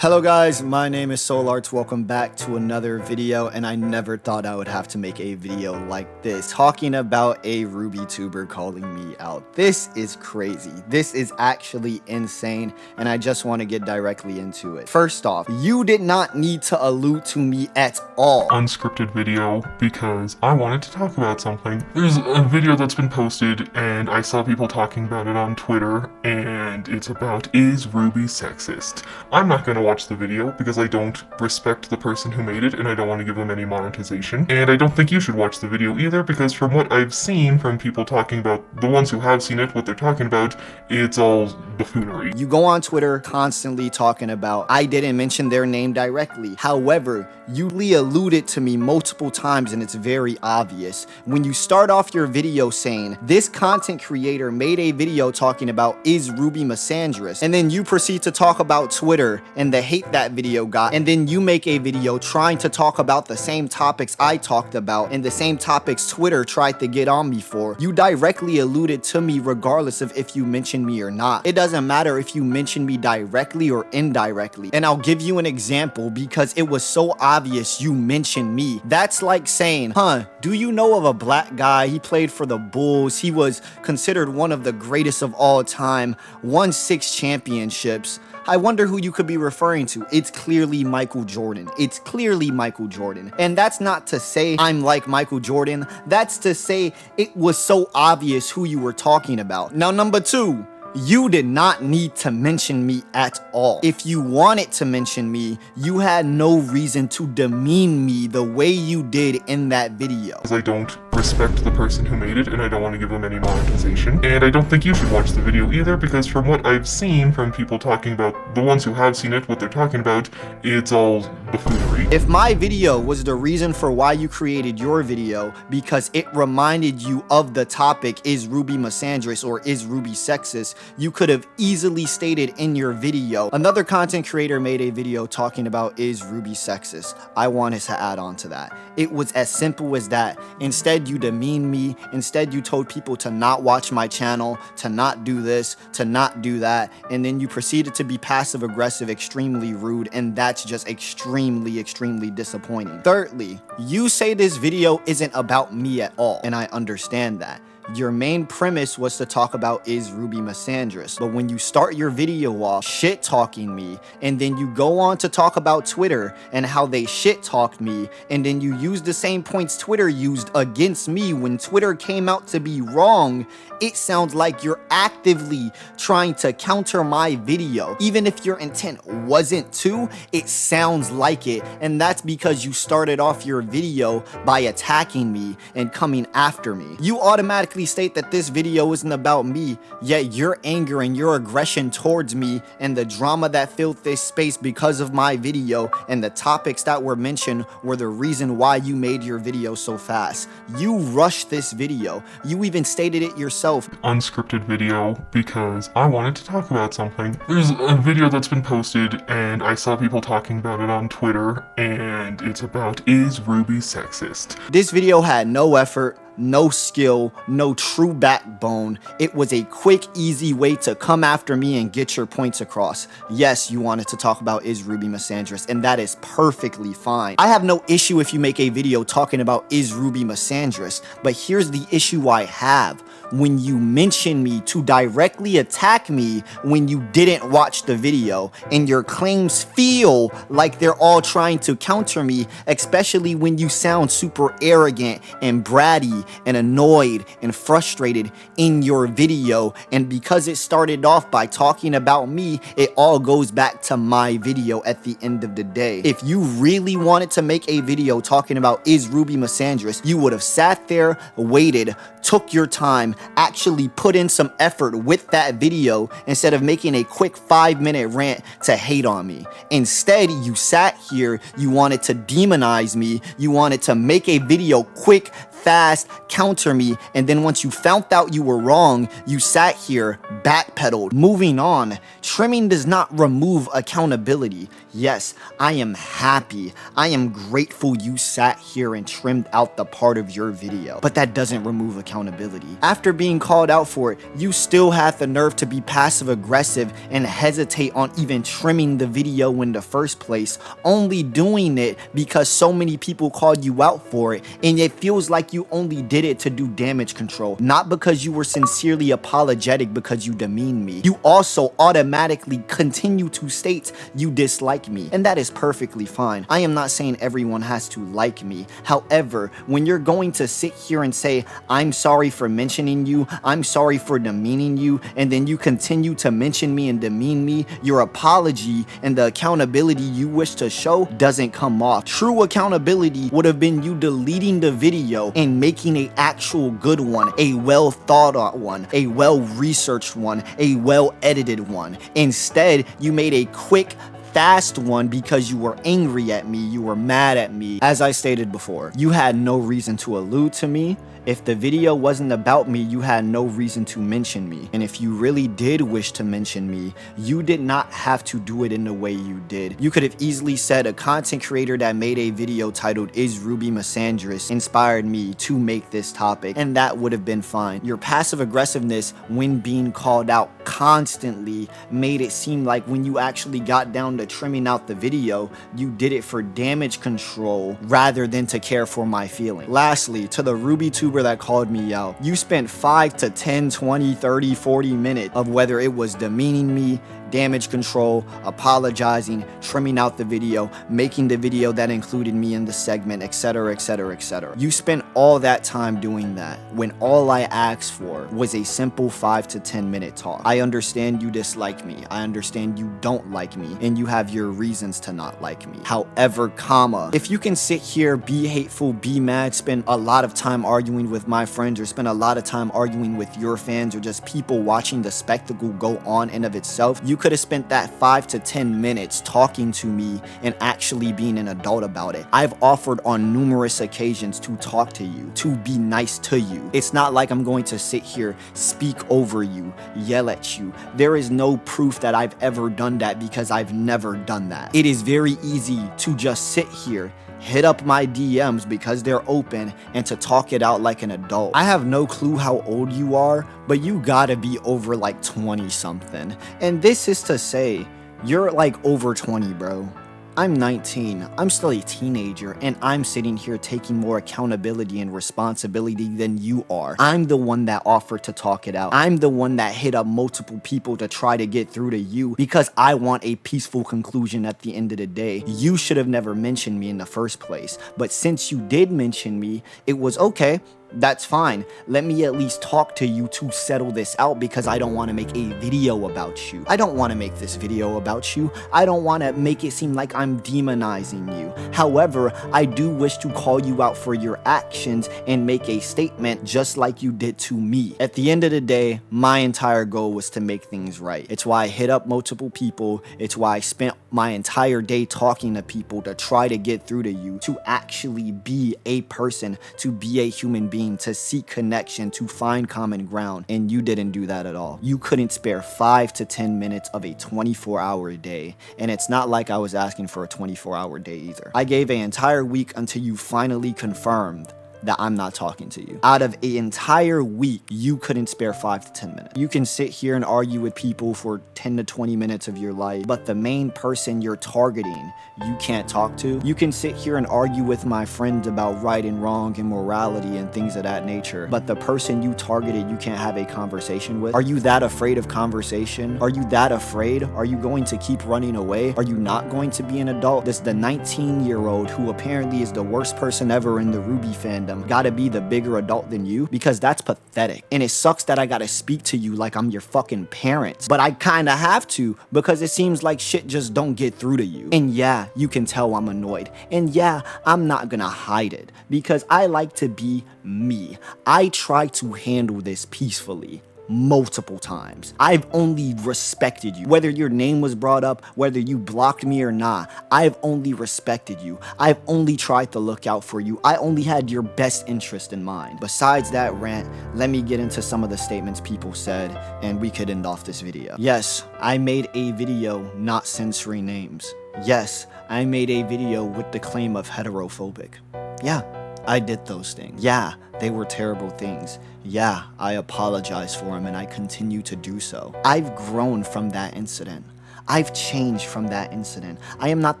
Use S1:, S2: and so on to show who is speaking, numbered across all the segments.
S1: Hello guys, my name is SoulArts. Welcome back to another video, and I never thought I would have to make a video like this talking about a RWBYtuber calling me out. This is crazy. This is actually insane, and I just want to get directly into it. First off, you did not need to allude to me at all.
S2: Unscripted video because I wanted to talk about something. There's a video that's been posted and I saw people talking about it on Twitter, and it's about, is RWBY sexist? I'm not gonna watch the video because I don't respect the person who made it and I don't want to give them any monetization. And I don't think you should watch the video either because from what I've seen from people talking about, the ones who have seen it, what they're talking about, it's all buffoonery.
S1: You go on Twitter constantly talking about, I didn't mention their name directly. However, you alluded to me multiple times and it's very obvious. When you start off your video saying, this content creator made a video talking about, is RWBY misandrous? And then you proceed to talk about Twitter and the hate that video got, and then you make a video trying to talk about the same topics I talked about and the same topics Twitter tried to get on me for. You directly alluded to me regardless of if you mention me or not. It doesn't matter if you mention me directly or indirectly. And I'll give you an example because it was so obvious you mentioned me. That's like saying, do you know of a black guy? He played for the Bulls. He was considered one of the greatest of all time, won 6 championships. I wonder who you could be referring to. It's clearly Michael Jordan. It's clearly Michael Jordan. And that's not to say I'm like Michael Jordan. That's to say it was so obvious who you were talking about. Now, number 2. You did not need to mention me at all. If you wanted to mention me, you had no reason to demean me the way you did in that video.
S2: Because I don't respect the person who made it and I don't want to give them any monetization. And I don't think you should watch the video either because from what I've seen from people talking about, the ones who have seen it, what they're talking about, it's all buffoonery.
S1: If my video was the reason for why you created your video because it reminded you of the topic, is RWBY misandrous or is RWBY sexist, you could have easily stated in your video. Another content creator made a video talking about, is RWBY sexist? I wanted to add on to that. It was as simple as that. Instead, you demeaned me. Instead, you told people to not watch my channel, to not do this, to not do that. And then you proceeded to be passive aggressive, extremely rude. And that's just extremely disappointing. Thirdly, you say this video isn't about me at all. And I understand that. Your main premise was to talk about, is RWBY misandrous? But when you start your video off shit talking me, and then you go on to talk about Twitter and how they shit talked me, and then you use the same points Twitter used against me when Twitter came out to be wrong, it sounds like you're actively trying to counter my video. Even if your intent wasn't to, it sounds like it. And that's because you started off your video by attacking me and coming after me. You automatically state that this video isn't about me, yet your anger and your aggression towards me and the drama that filled this space because of my video and the topics that were mentioned were the reason why you made your video so fast. You rushed this video. You even stated it yourself.
S2: Unscripted video because I wanted to talk about something. There's a video that's been posted and I saw people talking about it on Twitter, and it's about, is RWBY sexist?
S1: This video had no effort, no skill, no true backbone. It was a quick, easy way to come after me and get your points across. Yes, you wanted to talk about, is RWBY misandrous, and that is perfectly fine. I have no issue if you make a video talking about, is RWBY misandrous, but here's the issue I have. When you mention me to directly attack me when you didn't watch the video, and your claims feel like they're all trying to counter me, especially when you sound super arrogant and bratty and annoyed and frustrated in your video. And because it started off by talking about me, it all goes back to my video at the end of the day. If you really wanted to make a video talking about, is RWBY misandrous, you would have sat there, waited, took your time, actually put in some effort with that video instead of making a quick 5-minute rant to hate on me. Instead, you sat here, you wanted to demonize me, you wanted to make a video quick, fast, counter me, and then once you found out you were wrong, you sat here, backpedaled. Moving on, trimming does not remove accountability. Yes, I am happy. I am grateful you sat here and trimmed out the part of your video, but that doesn't remove accountability. After being called out for it, you still have the nerve to be passive aggressive and hesitate on even trimming the video in the first place, only doing it because so many people called you out for it, and it feels like you only did it to do damage control, not because you were sincerely apologetic because you demeaned me. You also automatically continue to state you dislike me, and that is perfectly fine. I am not saying everyone has to like me. However, when you're going to sit here and say, I'm sorry for mentioning you, I'm sorry for demeaning you, and then you continue to mention me and demean me, your apology and the accountability you wish to show doesn't come off. True accountability would have been you deleting the video and making an actual good one, a well thought out one, a well researched one, a well edited one. Instead, you made a quick, fast one because you were angry at me, you were mad at me. As I stated before, you had no reason to allude to me. If the video wasn't about me, you had no reason to mention me. And if you really did wish to mention me, you did not have to do it in the way you did. You could have easily said a content creator that made a video titled "Is RWBY Misandrous" inspired me to make this topic, and that would have been fine. Your passive aggressiveness when being called out constantly made it seem like when you actually got down to trimming out the video, you did it for damage control rather than to care for my feeling. Lastly, to the RWBYtuber that called me out, you spent 5 to 10, 20, 30, 40 minutes of whether it was demeaning me, damage control, apologizing, trimming out the video, making the video that included me in the segment, etc, etc, etc. You spent all that time doing that when all I asked for was a simple 5 to 10 minute talk. I understand you dislike me, I understand you don't like me, and you have your reasons to not like me. However, comma, if you can sit here, be hateful, be mad, spend a lot of time arguing with my friends, or spend a lot of time arguing with your fans, or just people watching the spectacle go on and of itself, you could have spent that 5 to 10 minutes talking to me and actually being an adult about it. I've offered on numerous occasions to talk to you, to be nice to you. It's not like I'm going to sit here, speak over you, yell at you. There is no proof that I've ever done that because I've never done that. It is very easy to just sit here, hit up my DMs because they're open, and to talk it out like an adult. I have no clue how old you are, but you gotta be over like 20 something. And this is to say, you're like over 20, bro. I'm 19, I'm still a teenager, and I'm sitting here taking more accountability and responsibility than you are. I'm the one that offered to talk it out. I'm the one that hit up multiple people to try to get through to you because I want a peaceful conclusion at the end of the day. You should have never mentioned me in the first place, but since you did mention me, it was okay. That's fine. Let me at least talk to you to settle this out because I don't want to make a video about you. I don't want to make this video about you. I don't want to make it seem like I'm demonizing you. However, I do wish to call you out for your actions and make a statement just like you did to me. At the end of the day, my entire goal was to make things right. It's why I hit up multiple people. It's why I spent my entire day talking to people to try to get through to you, to actually be a person, to be a human being, to seek connection, to find common ground, and you didn't do that at all. You couldn't spare 5 to 10 minutes of a 24-hour day, and it's not like I was asking for a 24-hour day either. I gave an entire week until you finally confirmed that I'm not talking to you. Out of an entire week, you couldn't spare 5 to 10 minutes. You can sit here and argue with people for 10 to 20 minutes of your life, but the main person you're targeting, you can't talk to. You can sit here and argue with my friends about right and wrong and morality and things of that nature, but the person you targeted, you can't have a conversation with. Are you that afraid of conversation? Are you that afraid? Are you going to keep running away? Are you not going to be an adult? This the 19-year-old who apparently is the worst person ever in the RWBY fandom gotta be the bigger adult than you? Because that's pathetic. And it sucks that I gotta speak to you like I'm your fucking parents. But I kinda have to because it seems like shit just don't get through to you. And yeah, you can tell I'm annoyed. And yeah, I'm not gonna hide it because I like to be me. I try to handle this peacefully. multiple times. I've only respected you. Whether your name was brought up, whether you blocked me or not, I've only respected you. I've only tried to look out for you. I only had your best interest in mind. Besides that rant, let me get into some of the statements people said, and we could end off this video. Yes, I made a video not censoring names. Yes, I made a video with the claim of heterophobic. Yeah, I did those things. Yeah, they were terrible things. Yeah, I apologize for them and I continue to do so. I've grown from that incident. I've changed from that incident. I am not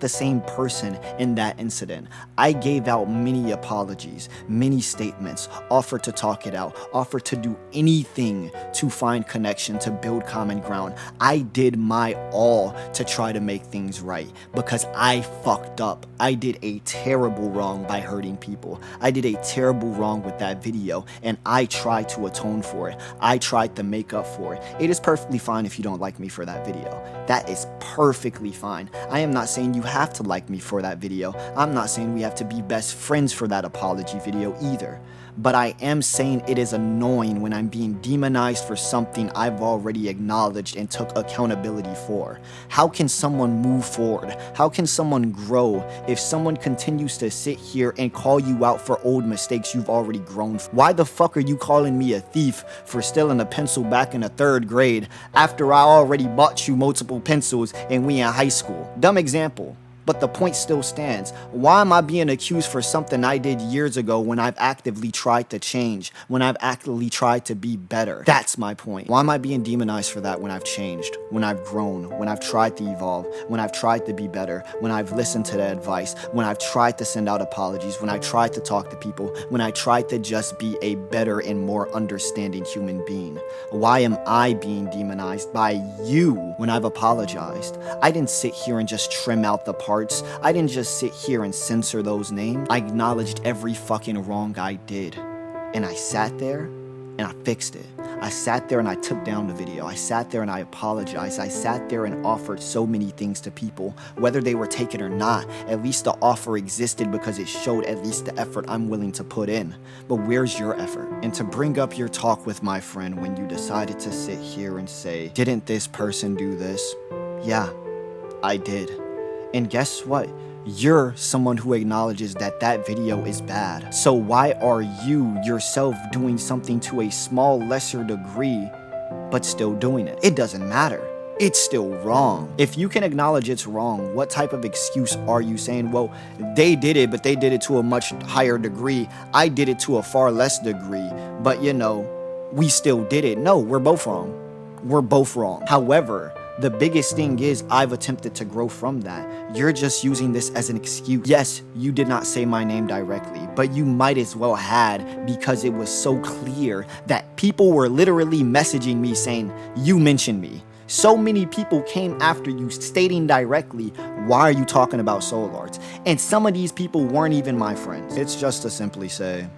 S1: the same person in that incident. I gave out many apologies, many statements, offered to talk it out, offered to do anything to find connection, to build common ground. I did my all to try to make things right because I fucked up. I did a terrible wrong by hurting people. I did a terrible wrong with that video and I tried to atone for it. I tried to make up for it. It is perfectly fine if you don't like me for that video. That is perfectly fine. I am not saying you have to like me for that video. I'm not saying we have to be best friends for that apology video either. But I am saying it is annoying when I'm being demonized for something I've already acknowledged and took accountability for. How can someone move forward? How can someone grow if someone continues to sit here and call you out for old mistakes you've already grown from? Why the fuck are you calling me a thief for stealing a pencil back in the 3rd grade after I already bought you multiple pencils and we in high school? Dumb example. But the point still stands. Why am I being accused for something I did years ago when I've actively tried to change, when I've actively tried to be better? That's my point. Why am I being demonized for that when I've changed, when I've grown, when I've tried to evolve, when I've tried to be better, when I've listened to the advice, when I've tried to send out apologies, when I tried to talk to people, when I tried to just be a better and more understanding human being? Why am I being demonized by you when I've apologized? I didn't sit here and just trim out the parts. I didn't just sit here and censor those names. I acknowledged every fucking wrong I did. And I sat there and I fixed it. I sat there and I took down the video. I sat there and I apologized. I sat there and offered so many things to people. Whether they were taken or not, at least the offer existed because it showed at least the effort I'm willing to put in. But where's your effort? And to bring up your talk with my friend when you decided to sit here and say, didn't this person do this? Yeah, I did. And guess what? You're someone who acknowledges that that video is bad. So why are you yourself doing something to a small, lesser degree, but still doing it? It doesn't matter. It's still wrong. If you can acknowledge it's wrong, what type of excuse are you saying? Well, they did it, but they did it to a much higher degree. I did it to a far less degree, but you know, we still did it. No, we're both wrong. We're both wrong. However, the biggest thing is I've attempted to grow from that. You're just using this as an excuse. Yes, you did not say my name directly, but you might as well had because it was so clear that people were literally messaging me saying, you mentioned me. So many people came after you stating directly, why are you talking about soul arts? And some of these people weren't even my friends. It's just to simply say,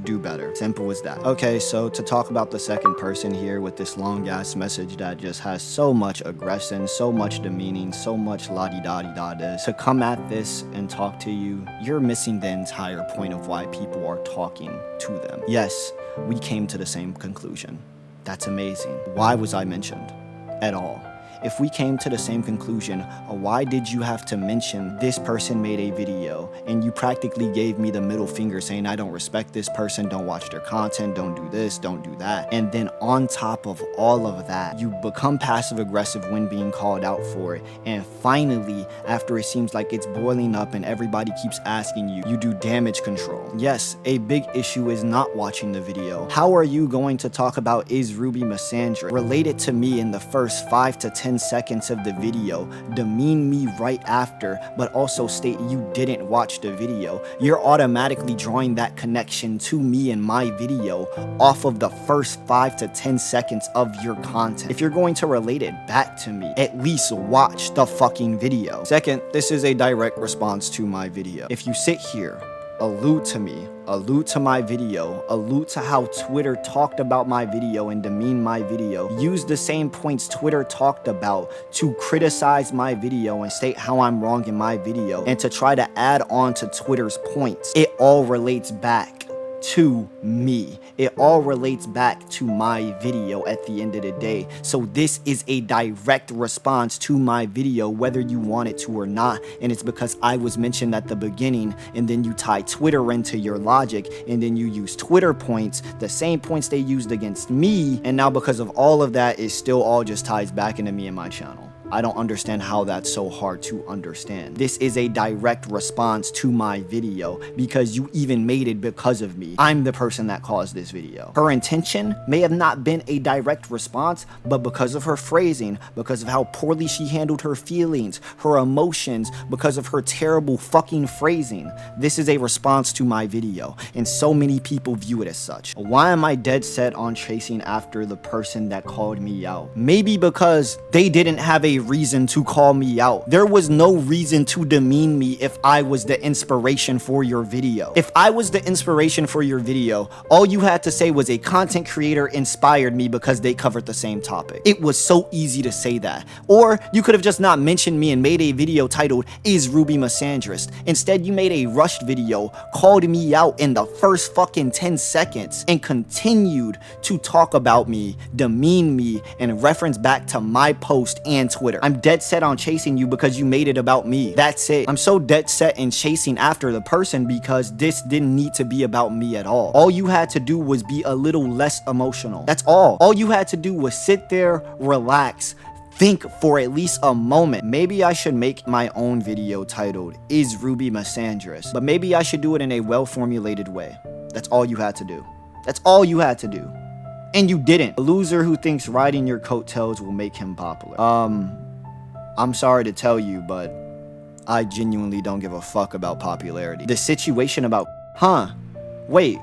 S1: do better. Simple as that. Okay, so to talk about the second person here with this long ass message that just has so much aggression, so much demeaning, so much la-di-da-di-da-dis, to come at this and talk to you, you're missing the entire point of why people are talking to them. Yes, we came to the same conclusion. That's amazing. Why was I mentioned at all? If we came to the same conclusion, why did you have to mention this person made a video and you practically gave me the middle finger saying I don't respect this person, don't watch their content, don't do this, don't do that. And then on top of all of that, you become passive aggressive when being called out for it. And finally, after it seems like it's boiling up and everybody keeps asking you, you do damage control. Yes, a big issue is not watching the video. How are you going to talk about is RWBY misandry? Relate it to me in the first 5 to 10 seconds of the video, demean me right after, but also state you didn't watch the video. You're automatically drawing that connection to me and my video off of the first 5 to 10 seconds of your content. If you're going to relate it back to me, at least watch the fucking video. Second, this is a direct response to my video. If you sit here, allude to me, allude to my video, allude to how Twitter talked about my video and demean my video, use the same points Twitter talked about to criticize my video and state how I'm wrong in my video, and to try to add on to Twitter's points, it all relates back to me. It all relates back to my video at the end of the day. So this is a direct response to my video, whether you want it to or not. And it's because I was mentioned at the beginning, and then you tie Twitter into your logic, and then you use Twitter points, the same points they used against me. And now because of all of that, it still all just ties back into me and my channel. I don't understand how that's so hard to understand. This is a direct response to my video because you even made it because of me. I'm the person that caused this video. Her intention may have not been a direct response, but because of her phrasing, because of how poorly she handled her feelings, her emotions, because of her terrible fucking phrasing, this is a response to my video, and so many people view it as such. Why am I dead set on chasing after the person that called me out? Maybe because they didn't have a reason to call me out. There was no reason to demean me if I was the inspiration for your video. If I was the inspiration for your video, all you had to say was a content creator inspired me because they covered the same topic. It was so easy to say that. Or you could have just not mentioned me and made a video titled, "Is Ruby Misandrist?" Instead, you made a rushed video, called me out in the first fucking 10 seconds, and continued to talk about me, demean me, and reference back to my post and Twitter. I'm dead set on chasing you because you made it about me. That's it. I'm so dead set in chasing after the person because this didn't need to be about me at all. All you had to do was be a little less emotional. That's all. All you had to do was sit there, relax, think for at least a moment. Maybe I should make my own video titled, "Is Ruby Misandrist?" But maybe I should do it in a well-formulated way. That's all you had to do. That's all you had to do. And you didn't. A loser who thinks riding your coattails will make him popular. I'm sorry to tell you, but I genuinely don't give a fuck about popularity. The situation about, wait,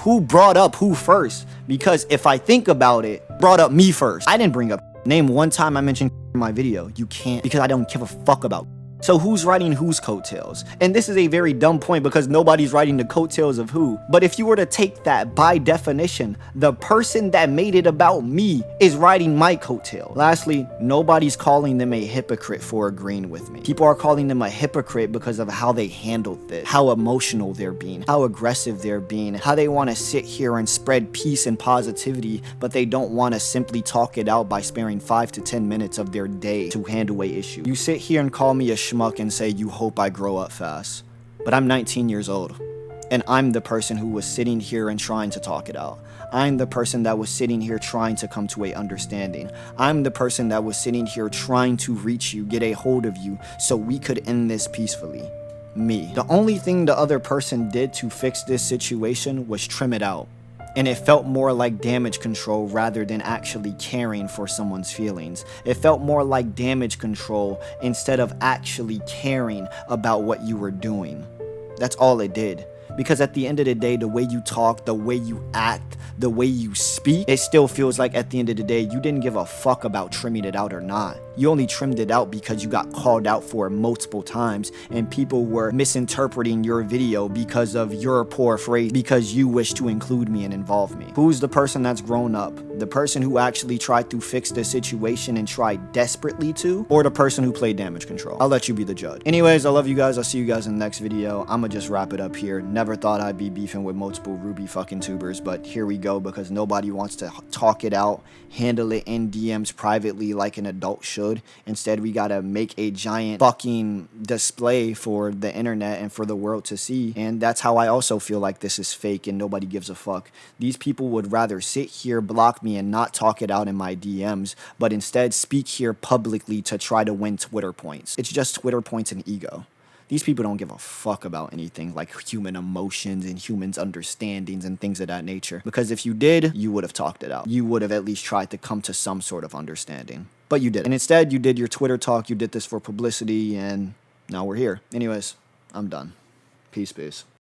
S1: who brought up who first? Because if I think about it, brought up me first. I didn't bring up. Name one time I mentioned in my video. You can't, because I don't give a fuck about. So who's riding whose coattails? And this is a very dumb point because nobody's riding the coattails of who. But if you were to take that by definition, the person that made it about me is riding my coattail. Lastly, nobody's calling them a hypocrite for agreeing with me. People are calling them a hypocrite because of how they handled this, how emotional they're being, how aggressive they're being, how they want to sit here and spread peace and positivity, but they don't want to simply talk it out by sparing 5 to 10 minutes of their day to handle a issue. You sit here and call me a schmuck and say you hope I grow up fast, but I'm 19 years old and I'm the person who was sitting here and trying to talk it out. I'm the person that was sitting here trying to come to a understanding. I'm the person that was sitting here trying to reach you, get a hold of you so we could end this peacefully. Me. The only thing the other person did to fix this situation was trim it out. And it felt more like damage control rather than actually caring for someone's feelings. It felt more like damage control instead of actually caring about what you were doing. That's all it did. Because at the end of the day, the way you talk, the way you act, the way you speak, it still feels like at the end of the day, you didn't give a fuck about trimming it out or not. You only trimmed it out because you got called out for it multiple times and people were misinterpreting your video because of your poor phrase, because you wish to include me and involve me. Who's the person that's grown up? The person who actually tried to fix the situation and tried desperately to, or the person who played damage control? I'll let you be the judge. Anyways, I love you guys. I'll see you guys in the next video. I'ma just wrap it up here. Never thought I'd be beefing with multiple RWBY fucking tubers, but here we go because nobody wants to talk it out, handle it in DMs privately like an adult should. Instead, we gotta make a giant fucking display for the internet and for the world to see. And that's how I also feel like this is fake and nobody gives a fuck. These people would rather sit here, block me, and not talk it out in my DMs, but instead speak here publicly to try to win Twitter points. It's just Twitter points and ego. These people don't give a fuck about anything like human emotions and humans' understandings and things of that nature. Because if you did, you would have talked it out. You would have at least tried to come to some sort of understanding. But you didn't. And instead, you did your Twitter talk, you did this for publicity, and now we're here. Anyways, I'm done. Peace.